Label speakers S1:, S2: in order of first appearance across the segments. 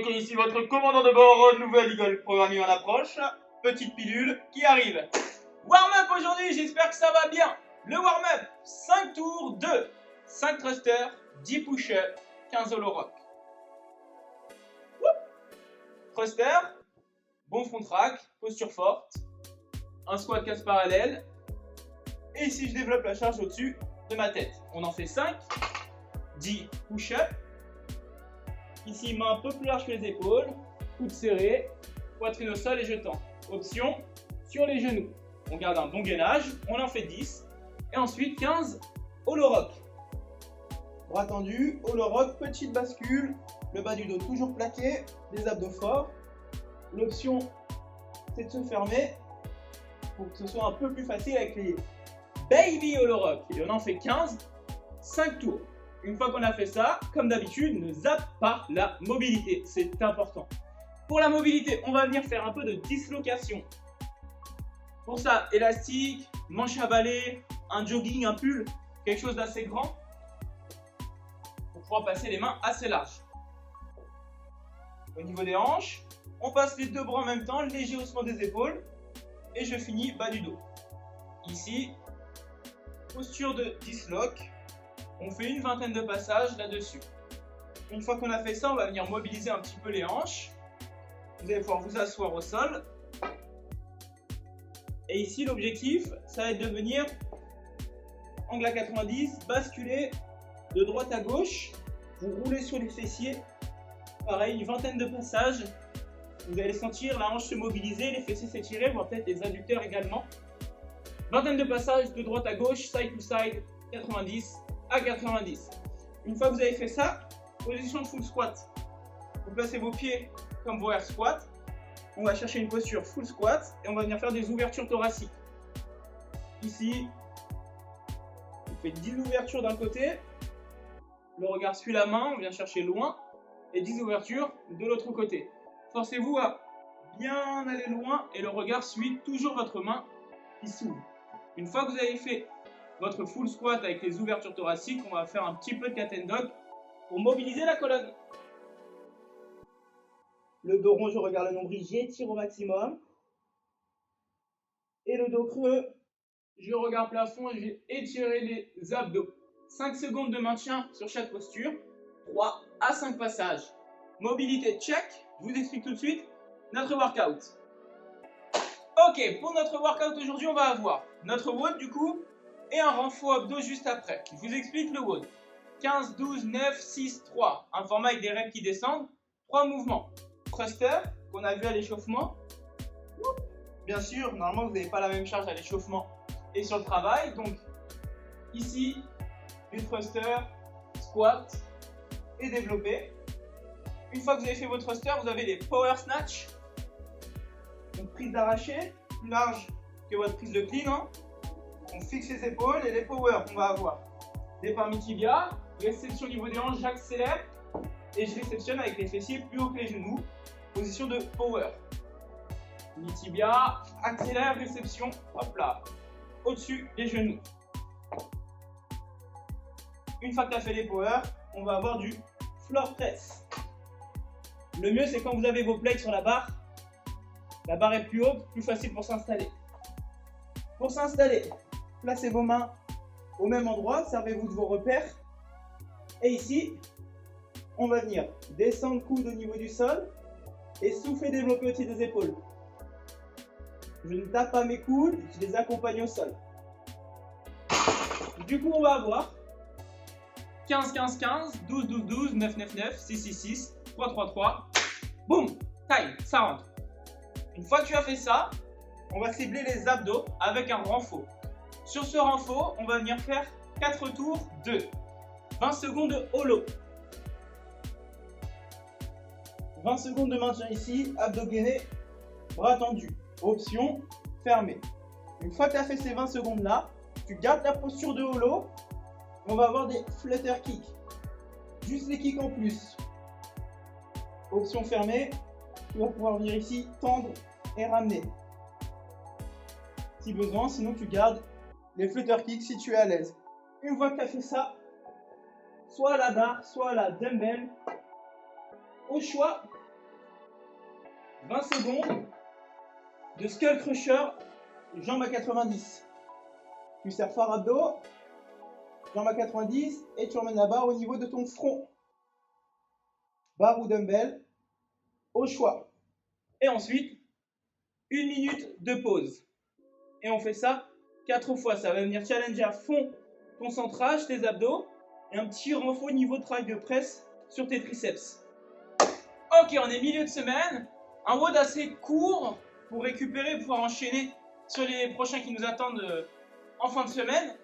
S1: Ok, ici votre commandant de bord, nouvelle Eagle programmée en approche. Petite pilule qui arrive. Warm-up aujourd'hui, j'espère que ça va bien. Le warm-up, 5 tours de 5 thrusters, 10 push-ups, 15 hollow rock. Thruster, bon front track, posture forte, un squat casse parallèle. Et ici, je développe la charge au-dessus de ma tête. On en fait 5, 10 push-ups. Ici, main un peu plus large que les épaules, coude serré, poitrine au sol et je tends. Option sur les genoux. On garde un bon gainage, on en fait 10. Et ensuite 15 hollow rock. Bras tendus, hollow rock, petite bascule, le bas du dos toujours plaqué, les abdos forts. L'option, c'est de se fermer pour que ce soit un peu plus facile avec les baby hollow rock. Et on en fait 15, 5 tours. Une fois qu'on a fait ça, comme d'habitude, ne zappe pas la mobilité, c'est important. Pour la mobilité, on va venir faire un peu de dislocation. Pour ça, élastique, manche à balai, un jogging, un pull, quelque chose d'assez grand pour pouvoir passer les mains assez larges. Au niveau des hanches, on passe les deux bras en même temps, léger haussement des épaules et je finis bas du dos. Ici, posture de disloc. On fait une vingtaine de passages là-dessus. Une fois qu'on a fait ça, on va venir mobiliser un petit peu les hanches. Vous allez pouvoir vous asseoir au sol. Et ici, l'objectif, ça va être de venir angle à 90, basculer de droite à gauche. Vous roulez sur les fessiers. Pareil, une vingtaine de passages. Vous allez sentir la hanche se mobiliser, les fessiers s'étirer, voire peut-être les adducteurs également. Vingtaine de passages de droite à gauche, side to side, 90 à 90. Une fois que vous avez fait ça, position de full squat. Vous placez vos pieds comme vos air squats. On va chercher une posture full squat et on va venir faire des ouvertures thoraciques. Ici, on fait 10 ouvertures d'un côté. Le regard suit la main, on vient chercher loin. Et 10 ouvertures de l'autre côté. Forcez-vous à bien aller loin et le regard suit toujours votre main qui s'ouvre. Une fois que vous avez fait votre full squat avec les ouvertures thoraciques, on va faire un petit peu de cat and dog pour mobiliser la colonne. Le dos rond, je regarde le nombril, j'étire au maximum. Et le dos creux, je regarde plafond et je vais étirer les abdos. 5 secondes de maintien sur chaque posture. 3 à 5 passages. Mobilité check, je vous explique tout de suite notre workout. Ok, pour notre workout aujourd'hui, on va avoir notre WOD du coup et un renfort abdos juste après. Je vous explique le WOD. 15, 12, 9, 6, 3. Un format avec des reps qui descendent. 3 mouvements. Thruster, qu'on a vu à l'échauffement. Bien sûr, normalement, vous n'avez pas la même charge à l'échauffement et sur le travail. Donc, ici, du thruster, squat et développé. Une fois que vous avez fait votre thruster, vous avez les power snatch. Donc, prise d'arraché, plus large que votre prise de clean. Hein. On fixe les épaules et les power qu'on va avoir. Départ mi-tibia, réception au niveau des hanches, j'accélère et je réceptionne avec les fessiers plus haut que les genoux. Position de power. Mi-tibia, accélère, réception, hop là, au-dessus des genoux. Une fois que tu as fait les power, on va avoir du floor press. Le mieux, c'est quand vous avez vos plates sur la barre est plus haute, plus facile pour s'installer. Pour s'installer, placez vos mains au même endroit, servez-vous de vos repères. Et ici, on va venir descendre coude au niveau du sol et souffler, développer au-dessus des épaules. Je ne tape pas mes coudes, je les accompagne au sol. Du coup, on va avoir 15, 15, 15, 12, 12, 12, 9, 9, 9, 6, 6, 6, 3, 3, 3. Boum, time, ça rentre. Une fois que tu as fait ça, on va cibler les abdos avec un renfort. Sur ce renfort, on va venir faire 4 tours de 20 secondes de hollow. 20 secondes de maintien ici, abdos gainés, bras tendus. Option fermée. Une fois que tu as fait ces 20 secondes là, tu gardes ta posture de hollow. On va avoir des flutter kicks. Juste les kicks en plus. Option fermée. Tu vas pouvoir venir ici, tendre et ramener. Si besoin, sinon tu gardes les flutter kicks si tu es à l'aise. Une fois que tu as fait ça, soit à la barre, soit à la dumbbell, au choix, 20 secondes de Skull Crusher, jambes à 90. Tu serres fort abdos, jambes à 90 et tu emmènes la barre au niveau de ton front. Barre ou dumbbell, au choix. Et ensuite, 1 minute de pause. Et on fait ça 4 fois. Ça va venir challenger à fond ton centrage, tes abdos, et un petit renfort au niveau de travail de presse sur tes triceps. Ok, on est milieu de semaine. Un WOD assez court pour récupérer et pouvoir enchaîner sur les prochains qui nous attendent en fin de semaine.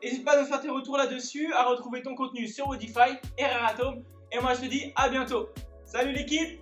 S1: N'hésite pas à nous faire tes retours là-dessus, à retrouver ton contenu sur Wodify et Rare Atom. Et moi je te dis à bientôt. Salut l'équipe!